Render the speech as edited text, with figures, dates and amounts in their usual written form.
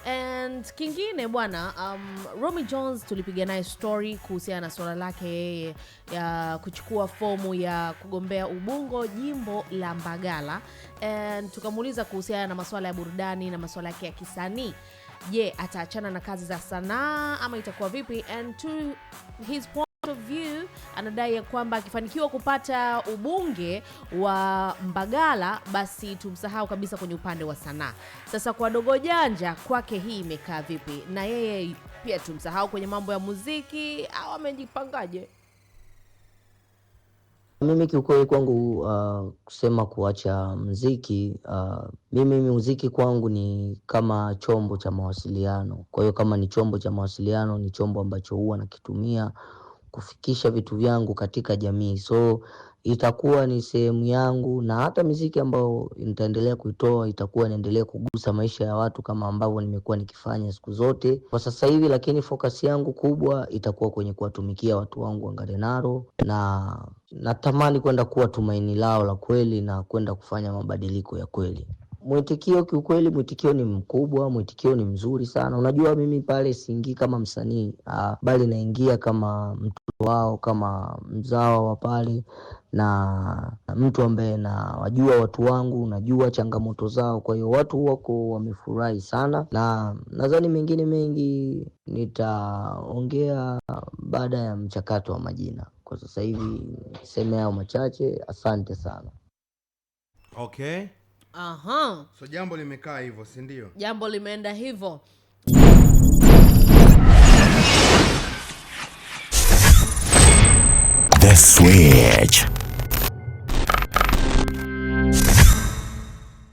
And kingine bwana, Romy Jones tulipiga naye story kuhusiana na swala lake yeye ya kuchukua fomu ya kugombea ubungo jimbo la Mbagala, and tukamuuliza kuhusiana na masuala ya burudani na masuala yake ya kisanii. Je, ataachana na kazi za sanaa ama itakuwa vipi? And to his point of view, anadai ya kwamba akifanikiwa kupata ubunge wa Mbagala basi tumsahau kabisa kwenye upande wa sanaa. Sasa kwa Dogo Janja kwake hii imekaa vipi? Na yeye pia tumsahau kwenye mambo ya muziki au amejipangaje? Mimi kiukweli kwangu kusema kuacha muziki, mimi muziki kwangu ni kama chombo cha mawasiliano. Kwa hiyo kama ni chombo cha mawasiliano, ni chombo ambacho huwa nakitumia kufikisha vitu vyangu katika jamii. So itakuwa ni sehemu yangu, na hata muziki ambao nitaendelea kuitoa itakuwa inaendelea kugusa maisha ya watu kama ambavyo nimekuwa nikifanya siku zote kwa sasa hivi, lakini focus yangu kubwa itakuwa kwenye kuwatumikia watu wangu wa Ngarenaro, na natamani kwenda kuwa tumaini lao la kweli na kwenda kufanya mabadiliko ya kweli. Mwitikio kiukweli, mwitikio ni mkubwa, mwitikio ni mzuri sana. Unajua mimi pale siingii kama msanii, bali naingia kama mtu wao, kama mzao wa pale, na mtu ambaye na wajua watu wangu, najua changamoto zao. Kwa hiyo watu wako wamefurahi sana, na nadhani mengine mengi nitaongea baada ya mchakato wa majina. Kwa sasa hivi niseme hao machache. Asante sana. Okay. Aha. So jambo limekaa hivyo, si ndio? Jambo limeenda hivyo. The Switch.